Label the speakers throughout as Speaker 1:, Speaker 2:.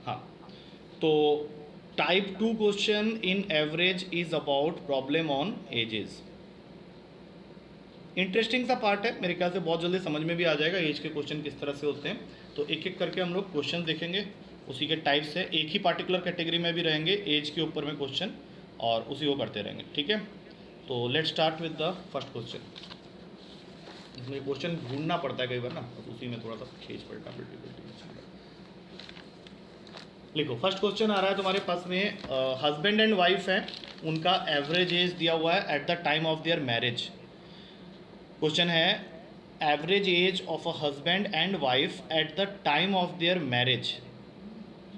Speaker 1: हाँ, तो type 2 question in average is about problem on edges. Interesting सा part है, मेरे ख्याल से बहुत जल्दी समझ में भी आ जाएगा एज के क्वेश्चन किस तरह से होते हैं। तो एक एक करके हम लोग क्वेश्चन देखेंगे, उसी के टाइप्स है, एक ही पार्टिकुलर कैटेगरी में भी रहेंगे एज के ऊपर में क्वेश्चन, और उसी को करते रहेंगे, ठीक है। तो let start with the first question. इसमें क्वेश्चन ढूंढना पड़ता है कई बार ना, तो उसी में थोड़ा सा खींच पड़ता है। लिखो, फर्स्ट क्वेश्चन आ रहा है तुम्हारे पास में, हस्बैंड एंड वाइफ है, उनका एवरेज एज दिया हुआ है at the time of their marriage. Question है average age of a husband and wife at the time of their marriage,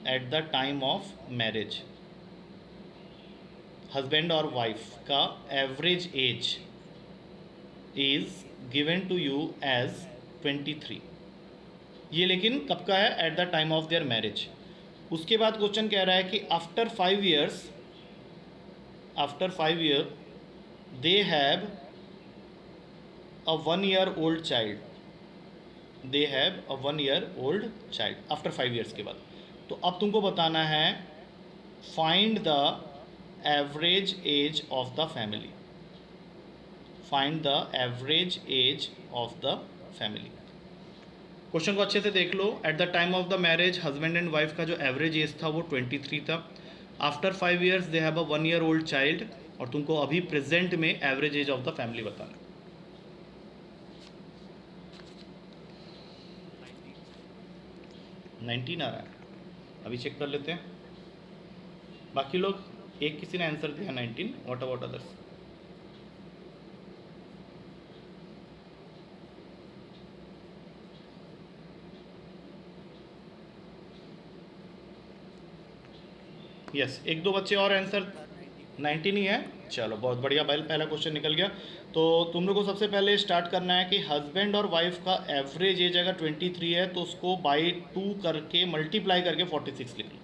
Speaker 1: at the time of marriage. Husband और wife का average age is given to you as 23। ये लेकिन कब का है? At the time of their marriage. उसके बाद question कह रहा है कि after 5 years, after 5 year they have a 1 year old child, they have a 1 year old child after 5 years के बाद। तो अब तुमको बताना है find the average age of the family, find the average age of the family. Question को अच्छे से देख लो। At the time of the marriage husband and wife का जो एवरेज एज था वो 23 था। After 5 years they have a 1 year old child, और तुमको अभी प्रेजेंट में average age of the family बताना। 19 आ रहा है, अभी चेक कर लेते हैं। बाकी लोग, एक किसी ने आंसर दिया 19, व्हाट अबाउट अदर्स? यस, एक दो बच्चे और आंसर 19 ही है। चलो बहुत बढ़िया, पहला क्वेश्चन निकल गया। तो तुम लोग को सबसे पहले स्टार्ट करना है कि हस्बैंड और वाइफ का एवरेज एज अगर 23 है तो उसको बाई 2 करके मल्टीप्लाई करके 46 लिख लो।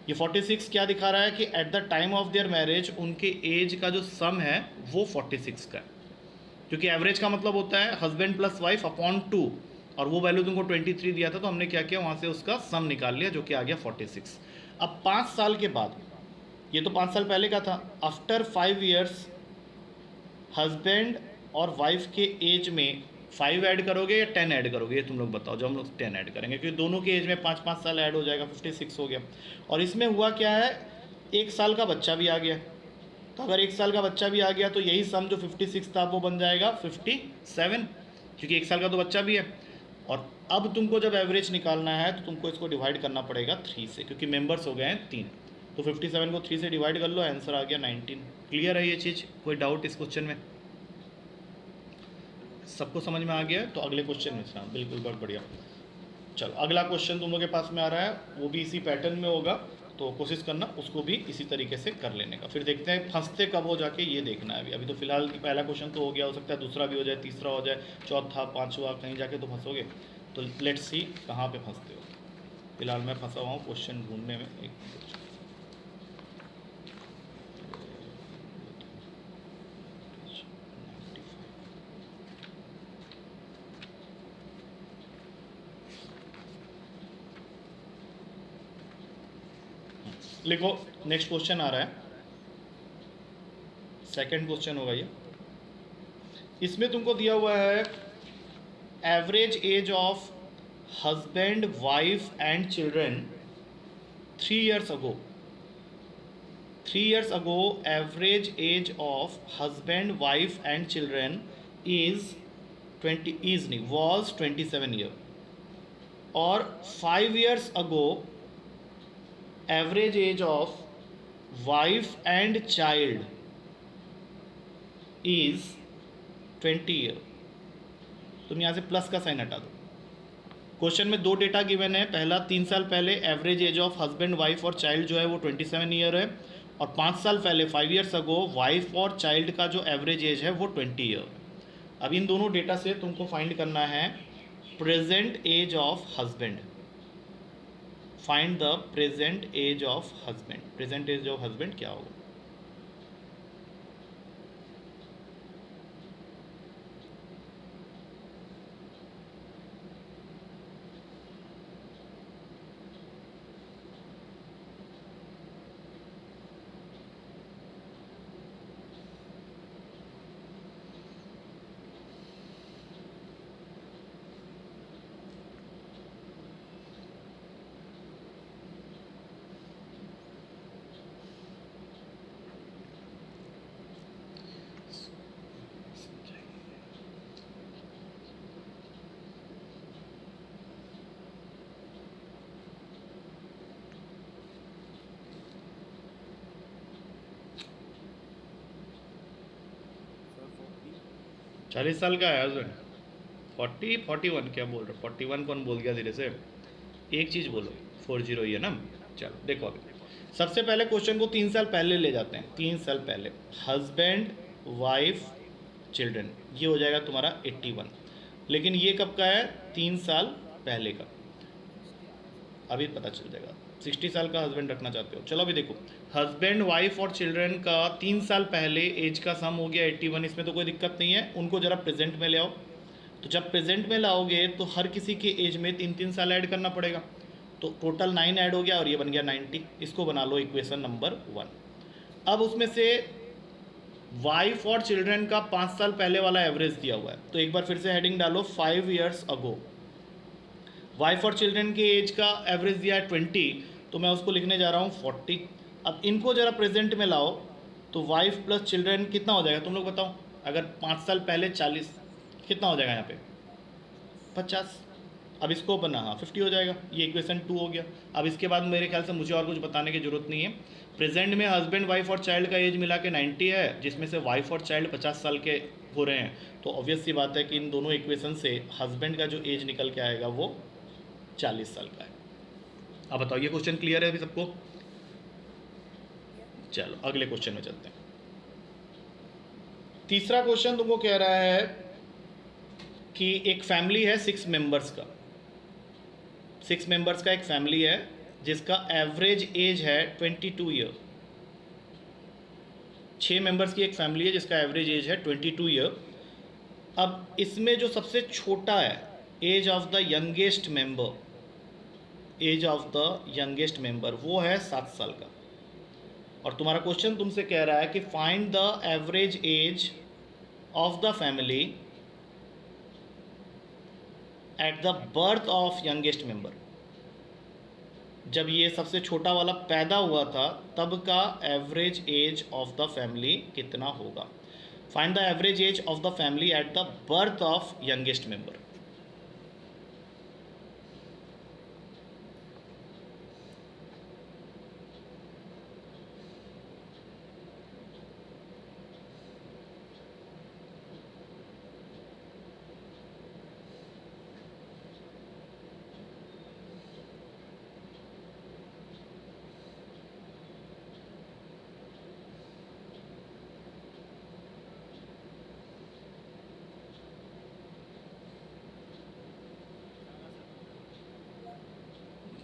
Speaker 1: ये 46 क्या दिखा रहा है कि eight the time of their marriage उनके एज का जो सम है वो 46 का है, क्योंकि एवरेज का मतलब होता है हस्बैंड प्लस वाइफ अपॉन 2, और वो वैल्यू तुमको 23 दिया था, तो हमने क्या किया, वहाँ से उसका सम निकाल लिया जो कि आ गया 46। अब 5 साल के बाद, ये तो 5 साल पहले का था, आफ्टर 5 years हस्बैंड और वाइफ के एज में 5 ऐड करोगे या 10 ऐड करोगे, ये तुम लोग बताओ। जो हम लोग 10 ऐड करेंगे, क्योंकि दोनों के एज में 5-5 साल ऐड हो जाएगा, 56 हो गया। और इसमें हुआ क्या है, 1 साल का बच्चा भी आ गया। तो अगर 1 साल का बच्चा भी आ गया तो यही सम जो 56 था वो बन जाएगा 57, क्योंकि 1 साल का तो बच्चा भी है। और अब तुमको जब एवरेज निकालना है तो तुमको इसको डिवाइड करना पड़ेगा 3 से, क्योंकि मेंबर्स हो गए हैं 3। तो 57 को 3 से डिवाइड कर लो, आंसर आ गया 19। क्लियर है ये चीज़? कोई डाउट इस क्वेश्चन में? सबको समझ में आ गया है? तो अगले क्वेश्चन में, हाँ बिल्कुल, बहुत बढ़िया। चलो अगला क्वेश्चन तुम लोग के पास में आ रहा है, वो भी इसी पैटर्न में होगा, तो कोशिश करना उसको भी इसी तरीके से कर लेने का। फिर देखते हैं फंसते कब हो जाके, ये देखना है अभी। अभी तो फिलहाल पहला क्वेश्चन तो हो गया, हो सकता है दूसरा भी हो जाए, तीसरा हो जाए, चौथा, पांचवा, कहीं जाके तो फंसोगे। तो लेट्स सी कहाँ पे फंसते हो। फिलहाल मैं फंसा हुआ हूँ क्वेश्चन ढूंढने में। एक लिखो, नेक्स्ट क्वेश्चन आ रहा है, सेकंड क्वेश्चन होगा ये। इसमें तुमको दिया हुआ है average age of husband, wife and children 3 years ago। 3 years ago average age of husband, wife and children is 20, is नहीं, was 27 year। और 5 years ago average age of wife and child is 20 year। तुम यहाँ से plus का sign हटा दो। Question में दो डेटा गिवन है, पहला 3 साल पहले average age of husband, wife और चाइल्ड जो है वो 27 ईयर है, और 5 साल पहले 5 years अगो वाइफ और चाइल्ड का जो एवरेज एज है वो 20 ईयर। अब इन दोनों डेटा से तुमको फाइंड करना है present age of husband. Find the present age of husband. Present age of husband क्या होगा? 40 साल का है हस्बैंड। 41 क्या बोल रहे हो? 41 कौन बोल गया धीरे से? एक चीज़ बोलो, 40 ही है ना। चलो देखो अभी, सबसे पहले क्वेश्चन को 3 साल पहले ले जाते हैं। 3 साल पहले हस्बैंड वाइफ चिल्ड्रन, ये हो जाएगा तुम्हारा 81। लेकिन ये कब का है? 3 साल पहले का। अभी पता चल जाएगा। 60 साल का हस्बैंड रखना चाहते हो? चलो अभी देखो, हस्बैंड वाइफ और चिल्ड्रन का 3 साल पहले एज का सम हो गया 81। इसमें तो कोई दिक्कत नहीं है। उनको ज़रा प्रेजेंट में ले आओ। तो जब प्रेजेंट में लाओगे तो हर किसी के एज में 3 3 साल ऐड करना पड़ेगा। तो टोटल 9 ऐड हो गया और ये बन गया 90। इसको बना लो इक्वेशन नंबर 1। अब उसमें से वाइफ और चिल्ड्रन का 5 साल पहले वाला एवरेज दिया हुआ है, तो एक बार फिर से हेडिंग डालो 5 ईयर्स अगो। वाइफ और चिल्ड्रन के एज का एवरेज दिया है 20, तो मैं उसको लिखने जा रहा हूँ 40। अब इनको ज़रा प्रेजेंट में लाओ, तो वाइफ प्लस चिल्ड्रन कितना हो जाएगा तुम लोग बताओ? अगर 5 साल पहले 40, कितना हो जाएगा यहाँ पे? 50। अब इसको बना, हाँ 50 हो जाएगा। ये इक्वेशन 2 हो गया। अब इसके बाद मेरे ख्याल से मुझे और कुछ बताने की ज़रूरत नहीं है। प्रेजेंट में हस्बैंड वाइफ और चाइल्ड का एज मिला के 90 है, जिसमें से वाइफ और चाइल्ड 50 साल के हो रहे हैं। तो ऑब्वियस सी बात है कि इन दोनों इक्वेशन से हस्बैंड का जो एज निकल के आएगा वो 40 साल का है। अब बताओ, ये क्वेश्चन क्लियर है अभी सबको? चलो अगले क्वेश्चन में चलते हैं। तीसरा क्वेश्चन तुमको कह रहा है कि एक फैमिली है 6 मेंबर्स का। 6 मेंबर्स का एक फैमिली है जिसका एवरेज एज है 22 ईयर। 6 मेंबर्स की एक फैमिली है जिसका एवरेज एज है 22 ईयर। अब इसमें जो सबसे छोटा है, age of the youngest member, age of the youngest member वो है 7 साल का। और तुम्हारा क्वेश्चन तुमसे कह रहा है कि find the average age of the family at the birth of youngest member. जब ये सबसे छोटा वाला पैदा हुआ था तब का average age of the family कितना होगा? Find the average age of the family at the birth of youngest member.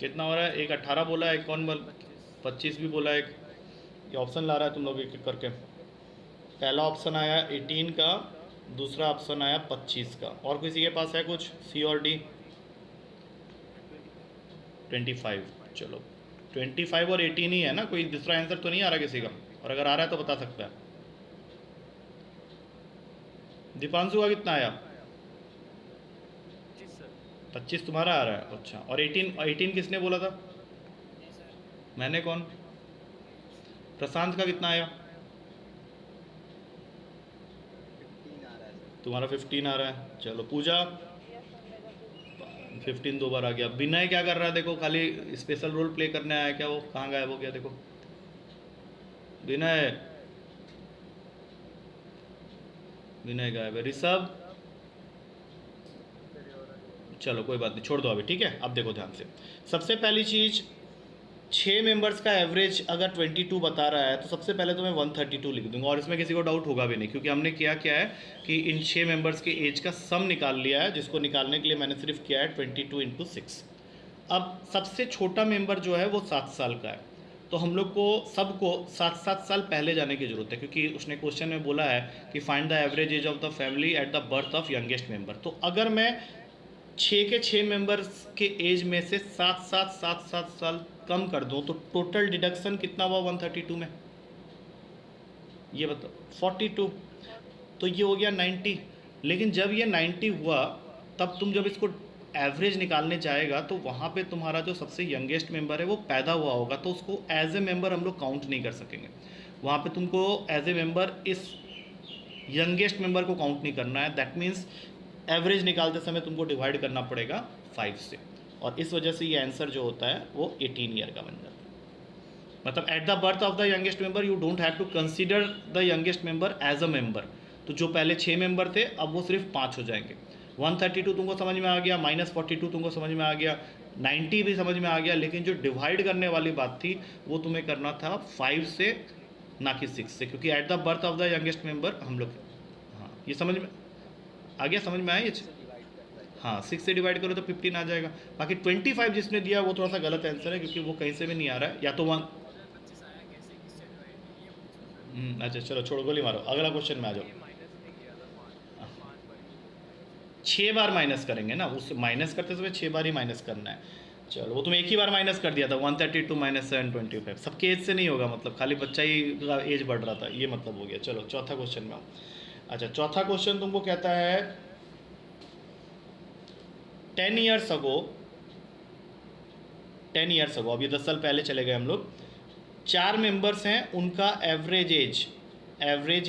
Speaker 1: कितना हो रहा है? एक 18 बोला है, एक कौन बोल 25 भी बोला है। एक ये ऑप्शन ला रहा है तुम लोग एक एक करके। पहला ऑप्शन आया 18 का, दूसरा ऑप्शन आया 25 का। और किसी के पास है कुछ? सी और डी? 25। चलो 25 और 18 ही है ना, कोई दूसरा आंसर तो नहीं आ रहा किसी का? और अगर आ रहा है तो बता सकता है। दीपांशु का कितना आया? 25 तुम्हारा आ रहा है, अच्छा। और 18 किसने बोला था? मैंने। कौन? प्रशांत का कितना आया? तुम्हारा 15 आ रहा है। चलो पूजा 15 2 बार आ गया। विनय क्या कर रहा है? देखो खाली स्पेशल रोल प्ले करने आया क्या? वो कहाँ गायब हो गया? देखो विनय, विनय गायब है। ऋषभ, चलो कोई बात नहीं, छोड़ दो अभी, ठीक है। अब देखो ध्यान से, सबसे पहली चीज़ 6 मेंबर्स का एवरेज अगर 22 बता रहा है तो सबसे पहले तो मैं 132 लिख दूंगा, और इसमें किसी को डाउट होगा भी नहीं, क्योंकि हमने क्या है कि इन 6 मेंबर्स के एज का सम निकाल लिया है, जिसको निकालने के लिए मैंने सिर्फ किया है 22 इंटू 6। अब सबसे छोटा मेंबर जो है वो 7 साल का है, तो हम लोग को सबको 7 साल पहले जाने की ज़रूरत है, क्योंकि उसने क्वेश्चन में बोला है कि find the average age of the family at the birth of youngest member. तो अगर मैं 6 के 6 मेंबर्स के एज में से 7 साल कम कर दूं तो टोटल डिडक्शन कितना हुआ 132 में? ये बताओ। 42। तो ये हो गया 90। लेकिन जब ये 90 हुआ तब तुम जब इसको एवरेज निकालने जाएगा तो वहाँ पे तुम्हारा जो सबसे यंगेस्ट मेंबर है वो पैदा हुआ होगा, तो उसको एज ए मेंबर हम लोग काउंट नहीं कर सकेंगे। वहाँ पे तुमको एज ए मेंबर इस यंगेस्ट मेंबर को काउंट नहीं करना है। दैट मीन्स एवरेज निकालते समय तुमको डिवाइड करना पड़ेगा 5 से, और इस वजह से ये आंसर जो होता है वो 18 ईयर का बन जाता है। मतलब at the birth of the youngest member you don't have to consider the youngest member as a member, तो जो पहले 6 मेंबर थे अब वो सिर्फ 5 हो जाएंगे। 132 तुमको समझ में आ गया, -42 तुमको समझ में आ गया, 90 भी समझ में आ गया, लेकिन जो डिवाइड करने वाली बात थी वो तुम्हें करना था 5 से, ना कि 6 से, क्योंकि eight the birth of the youngest member हम लोग। हाँ, ये समझ में आ गया, समझ में आया ये? हाँ, 6 से डिवाइड करो तो 15 आ जाएगा। बाकी 25 जिसने दिया वो थोड़ा सा गलत आंसर है, क्योंकि वो कहीं से भी नहीं आ रहा है, या तो वन। अच्छा चलो छोड़ो, गोली मारो, अगला क्वेश्चन में आ जाओ। 6 बार माइनस करेंगे ना, उस माइनस करते समय 6 बार ही माइनस करना है। चलो, वो तुम एक ही बार माइनस कर दिया था, 132 - 725। सबके एज से नहीं होगा, मतलब खाली बच्चा ही का एज बढ़ रहा था, ये मतलब हो गया। चलो चौथा क्वेश्चन में आओ। अच्छा, चौथा क्वेश्चन तुमको कहता है 10 ईयर्स अगो, 10 ईयर्स अगो, अभी 10 साल पहले चले गए हम लोग। 4 मेंबर्स हैं, उनका average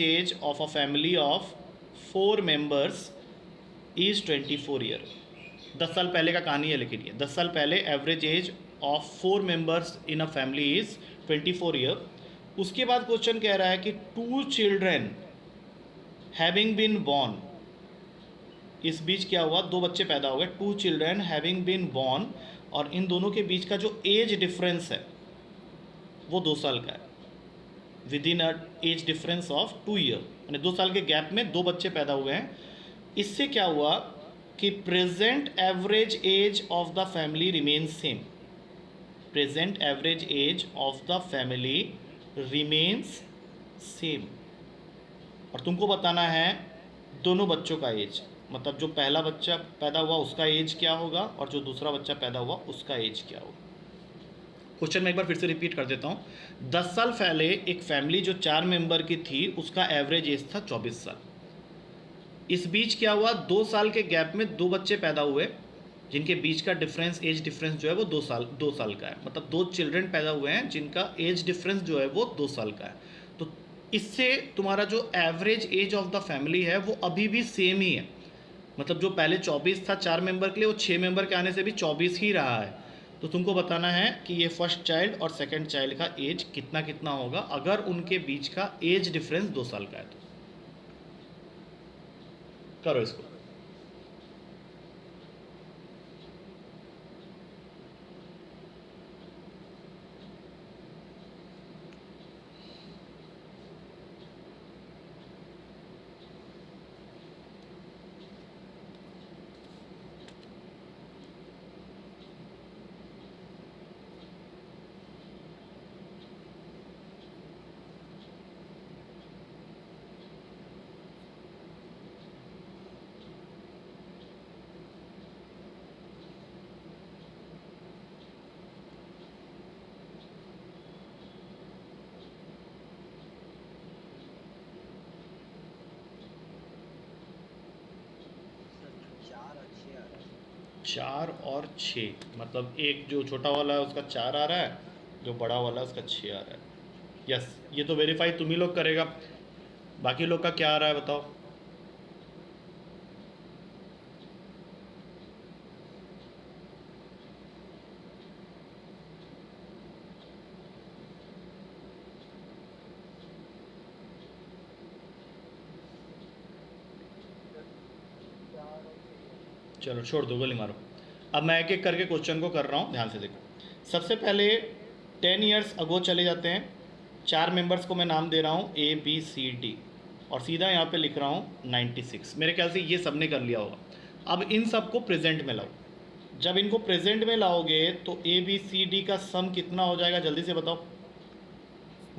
Speaker 1: age of a family of 4 members is 24 year. 10 साल पहले का कहानी है, लेकिन ये 10 साल पहले average age of 4 members in a family is 24 year. उसके बाद क्वेश्चन कह रहा है कि 2 चिल्ड्रेन हैविंग बीन बॉर्न, इस बीच क्या हुआ, 2 बच्चे पैदा हो गए, 2 चिल्ड्रेन हैविंग बीन बॉर्न, और इन दोनों के बीच का जो एज डिफरेंस है वो 2 साल का है, with in a age difference of 2 year, यानी 2 साल के गैप में 2 बच्चे पैदा हुए हैं। इससे क्या हुआ कि present average age of the family remains same, present average age of the family remains same. और तुमको बताना है दोनों बच्चों का एज, मतलब जो पहला बच्चा पैदा हुआ उसका एज क्या होगा और जो दूसरा बच्चा पैदा हुआ उसका एज क्या होगा। क्वेश्चन मैं एक बार फिर से रिपीट कर देता हूँ। 10 साल पहले एक फैमिली जो 4 मेंबर की थी उसका एवरेज एज था 24 साल। इस बीच क्या हुआ, 2 साल के गैप में 2 बच्चे पैदा हुए, जिनके बीच का डिफरेंस, एज डिफरेंस जो है वो 2 साल का है, मतलब 2 चिल्ड्रन पैदा हुए हैं जिनका एज डिफरेंस जो है वो 2 साल का है। तो इससे तुम्हारा जो average age of the family है वो अभी भी सेम ही है, मतलब जो पहले 24 था 4 मेंबर के लिए, वो 6 मेंबर के आने से भी 24 ही रहा है। तो तुमको बताना है कि ये फर्स्ट चाइल्ड और सेकंड चाइल्ड का एज कितना कितना होगा अगर उनके बीच का एज डिफरेंस 2 साल का है। तो करो इसको। चार और 6, मतलब एक जो छोटा वाला है उसका 4 आ रहा है, जो बड़ा वाला है उसका 6 आ रहा है। यस, ये तो वेरीफाई तुम ही लोग करेगा, बाकी लोग का क्या आ रहा है बताओ। चलो छोड़ दो, गोली मारो। अब मैं एक एक करके क्वेश्चन को कर रहा हूँ, ध्यान से देखो। सबसे पहले 10 ईयर्स अगो चले जाते हैं। 4 मेंबर्स को मैं नाम दे रहा हूँ ABCD, और सीधा यहाँ पे लिख रहा हूँ 96। मेरे ख्याल से ये सबने कर लिया होगा। अब इन सब को प्रेजेंट में लाओ। जब इनको प्रेजेंट में लाओगे तो ABCD का सम कितना हो जाएगा, जल्दी से बताओ।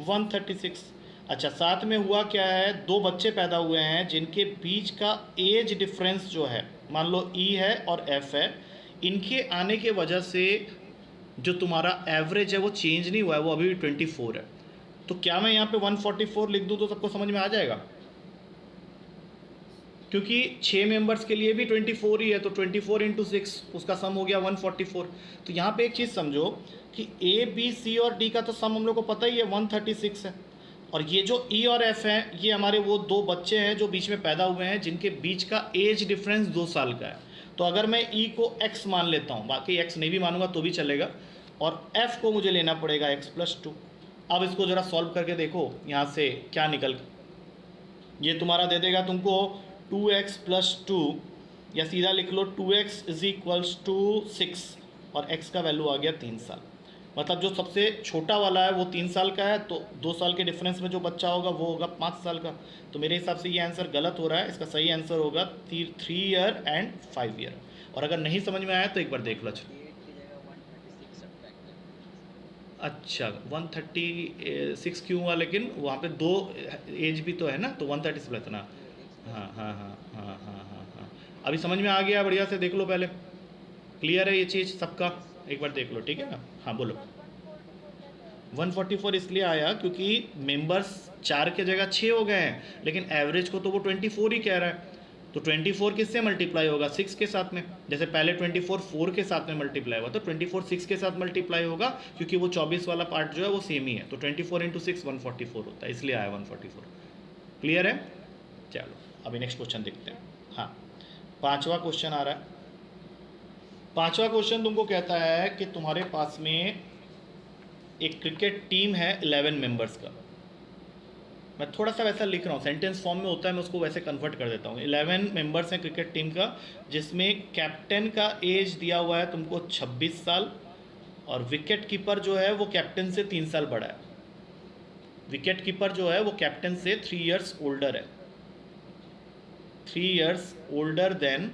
Speaker 1: 136। अच्छा, साथ में हुआ क्या है, 2 बच्चे पैदा हुए हैं जिनके बीच का एज डिफरेंस जो है, मान लो E है और F है, इनके आने के वजह से जो तुम्हारा एवरेज है वो चेंज नहीं हुआ है, वो अभी भी 24 है। तो क्या मैं यहाँ पे 144 लिख दूँ तो सबको समझ में आ जाएगा, क्योंकि 6 मेंबर्स के लिए भी 24 ही है, तो 24 × 6 उसका सम हो गया 144। तो यहाँ पे एक चीज़ समझो कि A B C और D का तो सम हम लोग को पता ही है 136 है, और ये जो E और F हैं ये हमारे वो 2 बच्चे हैं जो बीच में पैदा हुए हैं जिनके बीच का एज डिफरेंस 2 साल का है। तो अगर मैं E को x मान लेता हूँ, बाकी x नहीं भी मानूंगा तो भी चलेगा, और F को मुझे लेना पड़ेगा x + 2। अब इसको ज़रा सॉल्व करके देखो यहाँ से क्या निकल। ये तुम्हारा दे देगा तुमको 2x+2, या सीधा लिख लो 2x इज इक्वल्स टू 6 और x का वैल्यू आ गया 3 साल। मतलब जो सबसे छोटा वाला है वो 3 साल का है, तो 2 साल के डिफरेंस में जो बच्चा होगा वो होगा 5 साल का। तो मेरे हिसाब से ये आंसर गलत हो रहा है, इसका सही आंसर होगा 3 ईयर एंड 5 ईयर। और अगर नहीं समझ में आया तो एक बार देख लो। अच्छा 136 क्यों हुआ, लेकिन वहाँ पे 2 एज भी तो है ना, तो 130 से प्लस ना। हाँ हाँ हाँ हाँ हाँ हाँ हाँ, अभी समझ में आ गया, बढ़िया से देख लो पहले, क्लियर है ये चीज़ सबका, एक बार देख लो, ठीक है ना। हाँ बोलो। 144 इसलिए आया क्योंकि मेंबर्स 4 के जगह 6 हो गए हैं, लेकिन एवरेज को तो वो 24 ही कह रहा है। तो 24 किससे मल्टीप्लाई होगा, 6 के साथ में। जैसे पहले 24 4 के साथ में मल्टीप्लाई हुआ, तो 24 6 के साथ मल्टीप्लाई होगा, क्योंकि वो 24 वाला पार्ट जो है वो सेम ही है। तो 24 इंटू 6 144 होता है, इसलिए आया 144। क्लियर है। चलो अभी नेक्स्ट क्वेश्चन देखते हैं। हाँ, 5वां क्वेश्चन आ रहा है। 5वां क्वेश्चन तुमको कहता है कि तुम्हारे पास में एक क्रिकेट टीम है 11 मेंबर्स का। मैं थोड़ा सा वैसा लिख रहा हूँ, सेंटेंस फॉर्म में होता है, मैं उसको वैसे कन्वर्ट कर देता हूँ। 11 मेंबर्स हैं क्रिकेट टीम का, जिसमें कैप्टन का एज दिया हुआ है तुमको 26 साल, और विकेट कीपर जो है वो कैप्टन से 3 साल बड़ा है। विकेट कीपर जो है वो कैप्टन से 3 ईयर्स ओल्डर है, 3 ईयर्स ओल्डर देन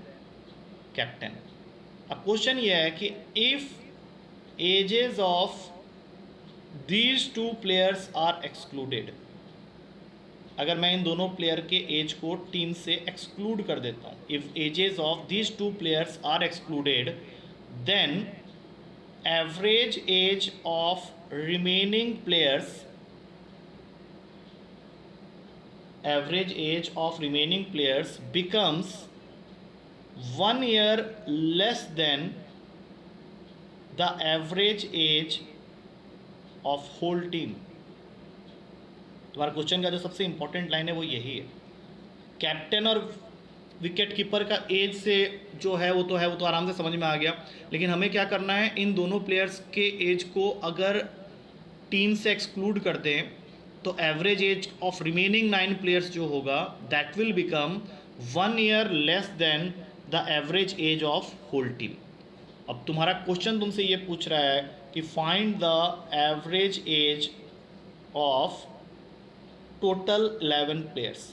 Speaker 1: कैप्टन। अब क्वेश्चन ये है कि if ages of these 2 players are excluded, अगर मैं इन दोनों प्लेयर के एज को टीम से एक्सक्लूड कर देता हूँ, if ages of these 2 players are excluded, then average age of remaining players, average age of remaining players becomes 1 year less than the average age of whole team। तुम्हारा question का जो सबसे important line है वो यही है। Captain और wicket keeper का एज से जो है वो तो आराम से समझ में आ गया, लेकिन हमें क्या करना है, इन दोनों प्लेयर्स के एज को अगर टीम से एक्सक्लूड कर दें तो average age of remaining 9 players जो होगा that will become 1 year less than the average age of whole team. अब तुम्हारा क्वेश्चन तुमसे ये पूछ रहा है कि find the average age of total 11 players,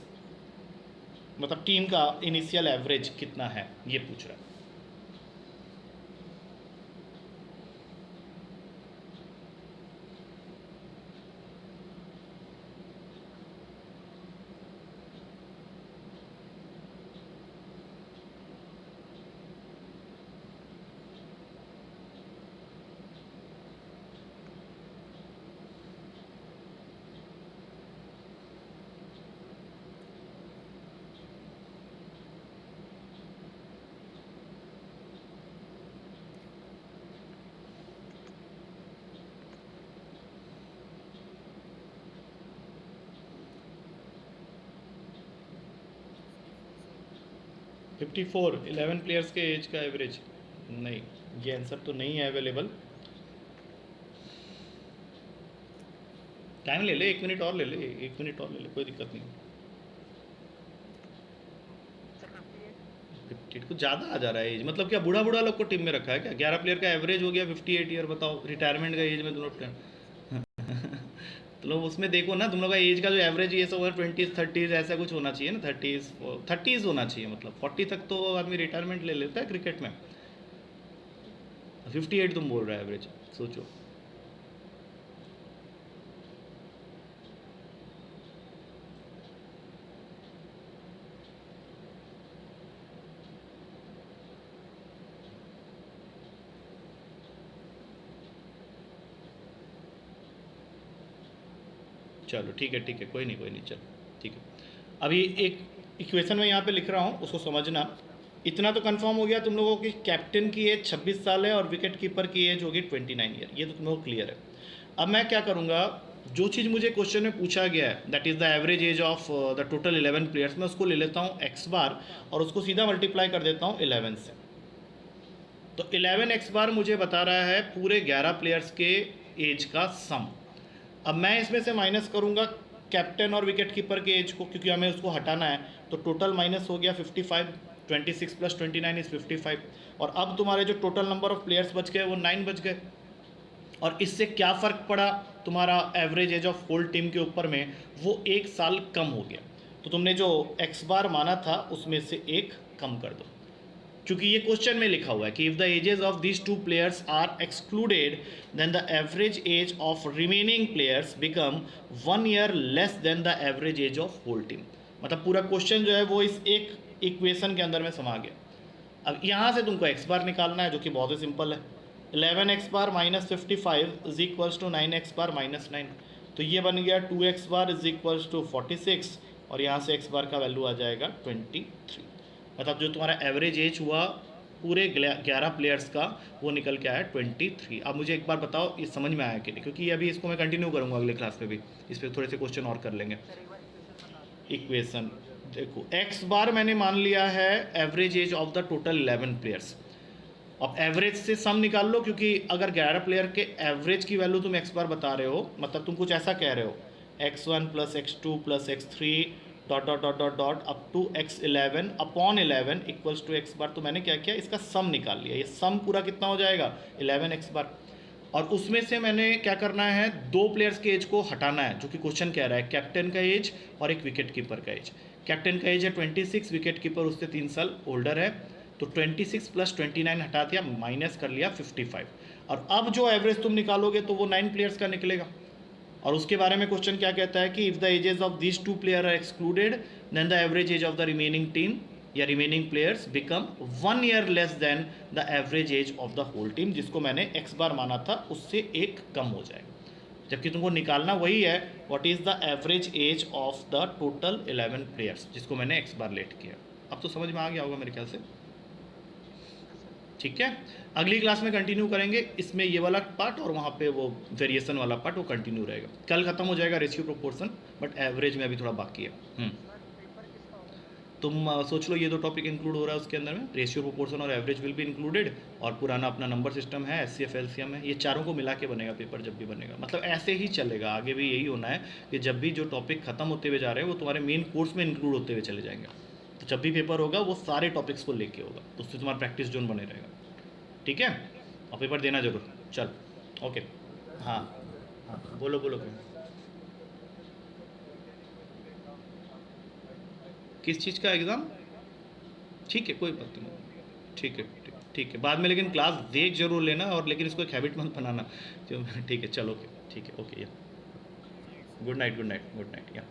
Speaker 1: मतलब टीम का इनिशियल एवरेज कितना है ये पूछ रहा है। फिफ्टी 11 प्लेयर्स के एज का एवरेज नहीं, ये आंसर तो नहीं है अवेलेबल। टाइम ले ले, 1 मिनट और ले ले, 1 मिनट और ले ले, कोई दिक्कत नहीं। 58 कुछ ज़्यादा आ जा रहा है एज, मतलब क्या बूढ़ा बूढ़ा लोग को टीम में रखा है क्या। 11 प्लेयर का एवरेज हो गया 58 ईयर, बताओ रिटायरमेंट का एज में तुम लोग तो लोग उसमें देखो ना, तुम लोग का एज का जो एवरेज ये सब 20s 30s ऐसा कुछ होना चाहिए ना, 30s होना चाहिए, मतलब 40 तक तो आदमी रिटायरमेंट ले लेता है क्रिकेट में। 58 तुम बोल रहा है एवरेज, सोचो। चलो ठीक है कोई नहीं चलो ठीक है। अभी एक इक्वेशन में यहाँ पे लिख रहा हूँ, उसको समझना। इतना तो कंफर्म हो गया तुम लोगों की, कैप्टन की एज 26 साल है और विकेट कीपर की एज होगी 29 ईयर, ये तो तुम लोग क्लियर है। अब मैं क्या करूँगा, जो चीज़ मुझे क्वेश्चन में पूछा गया है that is the average age of the total 11 players, मैं उसको ले लेता हूँ एक्स बार और उसको सीधा मल्टीप्लाई कर देता हूँ 11 से। तो 11 एक्स बार मुझे बता रहा है पूरे 11 प्लेयर्स के एज का सम। अब मैं इसमें से माइनस करूँगा कैप्टन और विकेट कीपर के एज को, क्योंकि हमें उसको हटाना है, तो टोटल माइनस हो गया 55, 26 प्लस 29 इज 55। और अब तुम्हारे जो टोटल नंबर ऑफ प्लेयर्स बच गए वो 9 बच गए। और इससे क्या फ़र्क पड़ा तुम्हारा average age of whole team के ऊपर में, वो 1 साल कम हो गया। तो तुमने जो एक्स बार माना था उसमें से 1 कम कर दो, क्योंकि ये क्वेश्चन में लिखा हुआ है कि if the ages of these two players are excluded then the average age of remaining players become 1 year less than the average age of whole team. मतलब पूरा क्वेश्चन जो है वो इस एक इक्वेशन के अंदर में समा गया। अब यहाँ से तुमको एक्स बार निकालना है, जो कि बहुत ही सिंपल है। 11 x bar minus 55 is equals to 9 x bar minus 9। तो ये बन गया 2 x bar is equals to 46, और यहाँ से एक्स बार का वैल्यू आ जाएगा 23। मतलब जो तुम्हारा एवरेज एज हुआ पूरे 11 प्लेयर्स का वो निकल के आया 23। अब मुझे एक बार बताओ ये समझ में आया कि नहीं, क्योंकि अभी इसको मैं कंटिन्यू करूँगा अगले क्लास में भी, इस पर थोड़े से क्वेश्चन और कर लेंगे। इक्वेशन देखो, एक्स बार मैंने मान लिया है average age of the total 11 players. अब एवरेज से सम निकाल लो, क्योंकि अगर 11 प्लेयर के एवरेज की वैल्यू तुम एक्स बार बता रहे हो, मतलब तुम कुछ ऐसा कह रहे हो x1 plus x2 plus x3 dot dot dot dot dot up to x11 upon 11 equals to x bar. तो मैंने क्या किया, इसका सम निकाल लिया। ये सम पूरा कितना हो जाएगा 11 एक्स बार। और उसमें से मैंने क्या करना है, 2 प्लेयर्स के एज को हटाना है, जो कि क्वेश्चन कह रहा है कैप्टन का एज और एक विकेट कीपर का एज। कैप्टन का एज है 26, विकेट कीपर उससे 3 साल ओल्डर है। तो 26 प्लस 29 हटा दिया, माइनस कर लिया 55। और अब जो एवरेज तुम निकालोगे तो वो 9 प्लेयर्स का निकलेगा। और उसके बारे में क्वेश्चन क्या कहता है कि if the ages of these 2 player are excluded then the average age of the remaining team या remaining players become 1 year less than the average age of the whole team, जिसको मैंने एक्स बार माना था उससे 1 कम हो जाएगा। जबकि तुमको निकालना वही है, what is the average age of the total 11 players, जिसको मैंने एक्स बार लेट किया। अब तो समझ में आ गया होगा मेरे ख्याल से, ठीक है। अगली क्लास में कंटिन्यू करेंगे, इसमें ये वाला पार्ट और वहाँ पे वो वेरिएशन वाला पार्ट वो कंटिन्यू रहेगा। कल खत्म हो जाएगा रेशियो प्रोपोर्शन, बट एवरेज में अभी थोड़ा बाकी है। तुम सोच लो ये 2 टॉपिक इंक्लूड हो रहा है उसके अंदर में, रेशियो प्रोपोर्शन और एवरेज विल बी इंक्लूडेड, और पुराना अपना नंबर सिस्टम है, एचसीएफ एलसीएम है। ये चारों को मिला के बनेगा पेपर जब भी बनेगा। मतलब ऐसे ही चलेगा, आगे भी यही होना है कि जब भी जो टॉपिक खत्म होते हुए जा रहे हैं वो तुम्हारे मेन कोर्स में इंक्लूड होते हुए चले जाएंगे। तो जब भी पेपर होगा वो सारे टॉपिक्स को लेके होगा, तो उससे तुम्हारा प्रैक्टिस जोन बने रहेगा, ठीक है। और पेपर देना जरूर। चल ओके। हाँ हाँ बोलो बोलो किस चीज़ का एग्ज़ाम? ठीक है कोई बात नहीं, ठीक है ठीक है बाद में, लेकिन क्लास देख जरूर लेना, और लेकिन इसको एक हैबिट मत बनाना। ठीक है चलो ओके, ठीक है ओके या good night good night good night या।